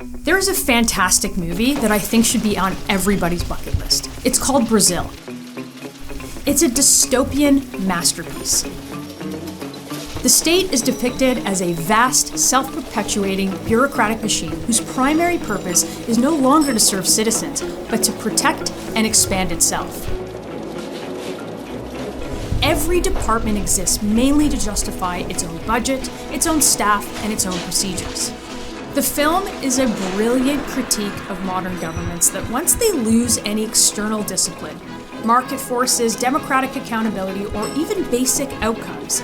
There is a fantastic movie that I think should be on everybody's bucket list. It's called Brazil. It's a dystopian masterpiece. The state is depicted as a vast, self-perpetuating bureaucratic machine whose primary purpose is no longer to serve citizens, but to protect and expand itself. Every department exists mainly to justify its own budget, its own staff, and its own procedures. The film is a brilliant critique of modern governments that once they lose any external discipline, market forces, democratic accountability, or even basic outcomes,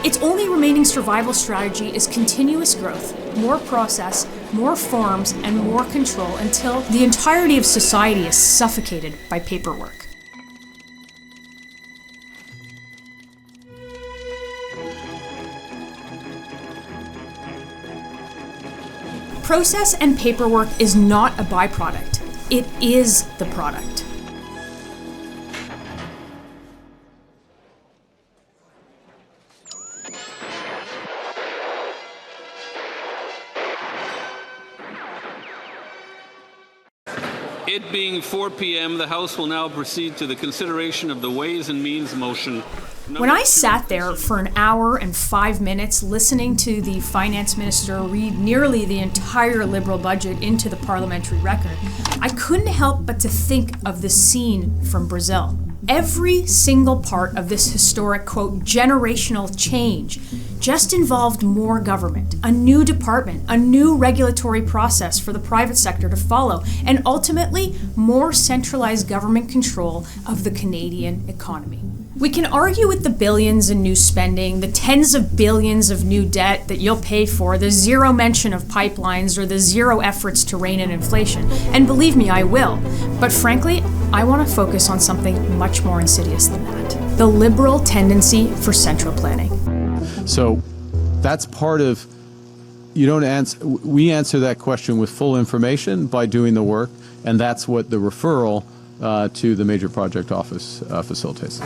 its only remaining survival strategy is continuous growth, more process, more forms, and more control until the entirety of society is suffocated by paperwork. Process and paperwork is not a byproduct. It is the product. It being 4 p.m., the House will now proceed to the consideration of the Ways and Means motion. When I sat there for an hour and 5 minutes listening to the finance minister read nearly the entire Liberal budget into the parliamentary record, I couldn't help but to think of the scene from Brazil. Every single part of this historic, quote, generational change just involved more government, a new department, a new regulatory process for the private sector to follow, and ultimately more centralized government control of the Canadian economy. We can argue with the billions in new spending, the tens of billions of new debt that you'll pay for, the zero mention of pipelines, or the zero efforts to rein in inflation. And believe me, I will. But frankly, I want to focus on something much more insidious than that. The Liberal tendency for central planning. So that's part of, we answer that question with full information by doing the work, and that's what the referral to the Major Project Office facilitates.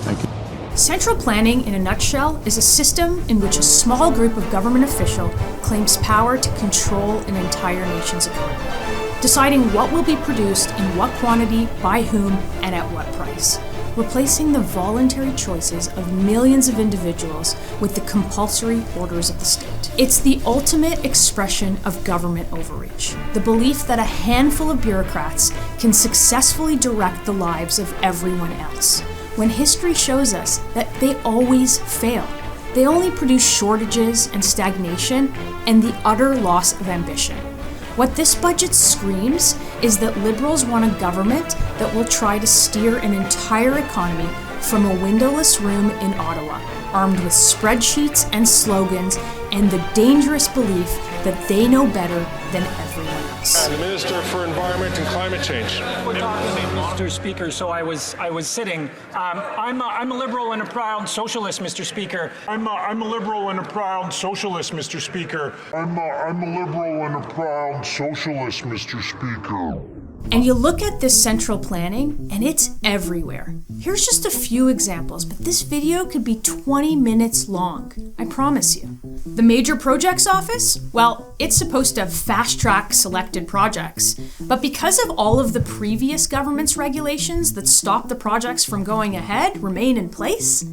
Thank you. Central planning, in a nutshell, is a system in which a small group of government officials claims power to control an entire nation's economy, deciding what will be produced in what quantity, by whom, and at what price, replacing the voluntary choices of millions of individuals with the compulsory orders of the state. It's the ultimate expression of government overreach, the belief that a handful of bureaucrats can successfully direct the lives of everyone else, when history shows us that they always fail. They only produce shortages and stagnation and the utter loss of ambition. What this budget screams is that Liberals want a government that will try to steer an entire economy from a windowless room in Ottawa, armed with spreadsheets and slogans and the dangerous belief that they know better than everyone else. The Minister for Environment and Climate Change. Mr. Speaker, so I was sitting. I'm a Liberal and a proud socialist, Mr. Speaker. I'm a Liberal and a proud socialist, Mr. Speaker. I'm a Liberal and a proud socialist, Mr. Speaker. And you look at this central planning, and it's everywhere. Here's just a few examples, but this video could be 20 minutes long, I promise you. The Major Projects Office? Well, it's supposed to fast-track selected projects, but because of all of the previous government's regulations that stop the projects from going ahead remain in place,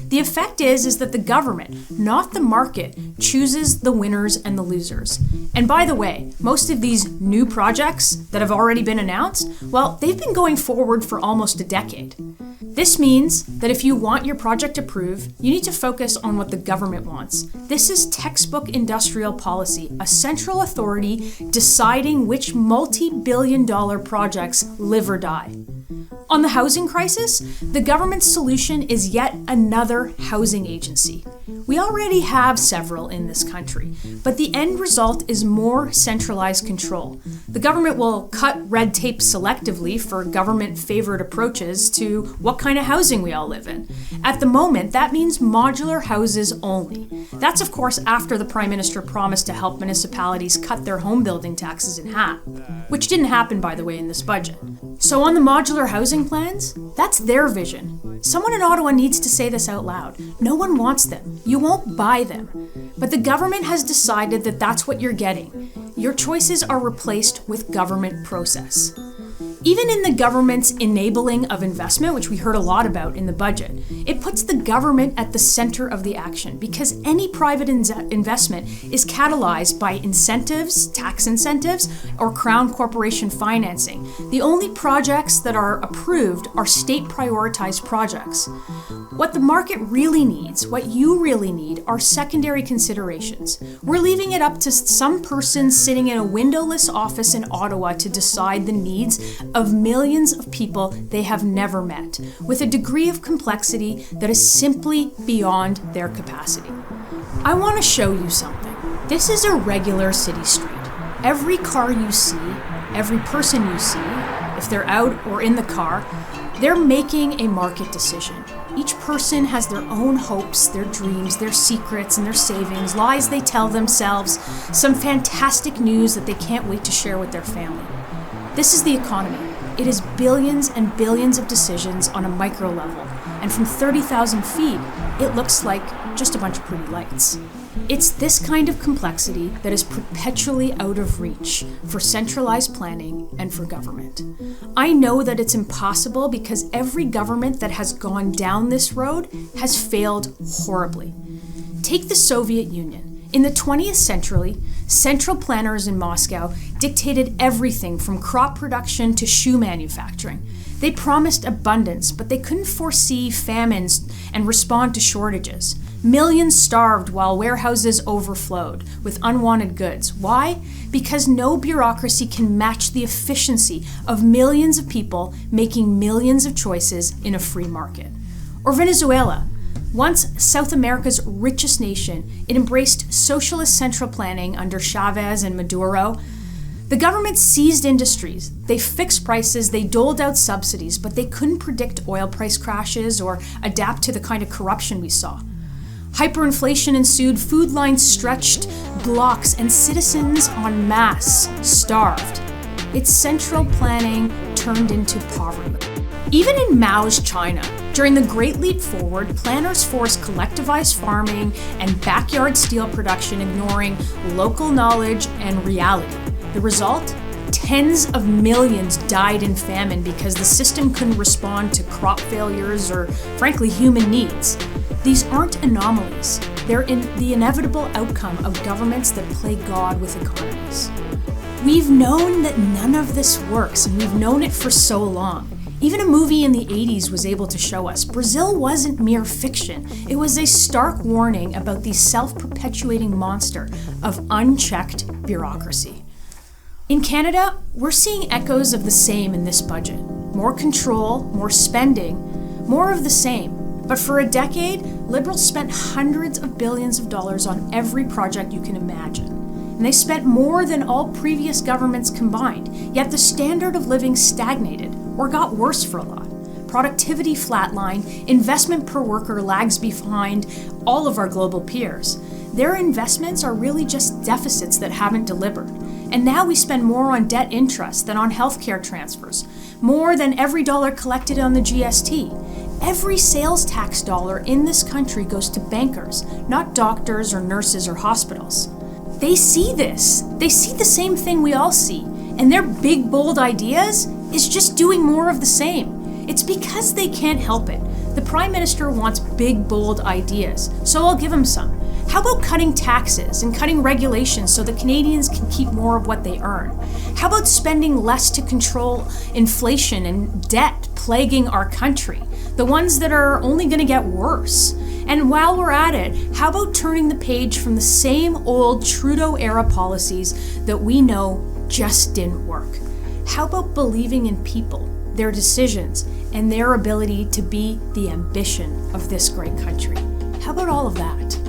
the effect is that the government, not the market, chooses the winners and the losers. And by the way, most of these new projects that have already been announced, well, they've been going forward for almost a decade. This means that if you want your project approved, you need to focus on what the government wants. This is textbook industrial policy, a central authority deciding which multi-billion-dollar projects live or die. On the housing crisis, the government's solution is yet another housing agency. We already have several in this country, but the end result is more centralized control. The government will cut red tape selectively for government-favored approaches to what kind of housing we all live in. At the moment, that means modular houses only. That's, of course, after the Prime Minister promised to help municipalities cut their home building taxes in half, which didn't happen, by the way, in this budget. So on the modular housing plans, that's their vision. Someone in Ottawa needs to say this out loud. No one wants them. You won't buy them. But the government has decided that that's what you're getting. your choices are replaced with government process. Even in the government's enabling of investment, which we heard a lot about in the budget, it puts the government at the center of the action because any private investment is catalyzed by incentives, tax incentives, or crown corporation financing. The only projects that are approved are state prioritized projects. What the market really needs, what you really need, are secondary considerations. We're leaving it up to some person sitting in a windowless office in Ottawa to decide the needs of millions of people they have never met, with a degree of complexity that is simply beyond their capacity. I want to show you something. This is a regular city street. Every car you see, every person you see, if they're out or in the car, they're making a market decision. Each person has their own hopes, their dreams, their secrets and their savings, lies they tell themselves, some fantastic news that they can't wait to share with their family. This is the economy. It is billions and billions of decisions on a micro level, and from 30,000 feet, it looks like just a bunch of pretty lights. It's this kind of complexity that is perpetually out of reach for centralized planning and for government. I know that it's impossible because every government that has gone down this road has failed horribly. Take the Soviet Union. In the 20th century, central planners in Moscow dictated everything from crop production to shoe manufacturing. They promised abundance, but they couldn't foresee famines and respond to shortages. Millions starved while warehouses overflowed with unwanted goods. Why? Because no bureaucracy can match the efficiency of millions of people making millions of choices in a free market. Or Venezuela. Once South America's richest nation, it embraced socialist central planning under Chavez and Maduro. The government seized industries, they fixed prices, they doled out subsidies, but they couldn't predict oil price crashes or adapt to the kind of corruption we saw. Hyperinflation ensued, food lines stretched blocks, and citizens en masse starved. Its central planning turned into poverty. Even in Mao's China, during the Great Leap Forward, planners forced collectivized farming and backyard steel production, ignoring local knowledge and reality. The result? Tens of millions died in famine because the system couldn't respond to crop failures or, frankly, human needs. These aren't anomalies. They're the inevitable outcome of governments that play God with economies. We've known that none of this works, and we've known it for so long. Even a movie in the 80s was able to show us Brazil wasn't mere fiction. It was a stark warning about the self-perpetuating monster of unchecked bureaucracy. In Canada, we're seeing echoes of the same in this budget. More control, more spending, more of the same. But for a decade, Liberals spent hundreds of billions of dollars on every project you can imagine. And they spent more than all previous governments combined, yet the standard of living stagnated, or got worse for a lot. Productivity flatlined, investment per worker lags behind all of our global peers. Their investments are really just deficits that haven't delivered. And now we spend more on debt interest than on healthcare transfers, more than every dollar collected on the GST. Every sales tax dollar in this country goes to bankers, not doctors or nurses or hospitals. They see this. They see the same thing we all see. And their big, bold ideas is just doing more of the same. It's because they can't help it. The Prime Minister wants big, bold ideas, so I'll give him some. How about cutting taxes and cutting regulations so that Canadians can keep more of what they earn? How about spending less to control inflation and debt plaguing our country, the ones that are only going to get worse? And while we're at it, how about turning the page from the same old Trudeau-era policies that we know just didn't work? How about believing in people, their decisions, and their ability to be the ambition of this great country? How about all of that?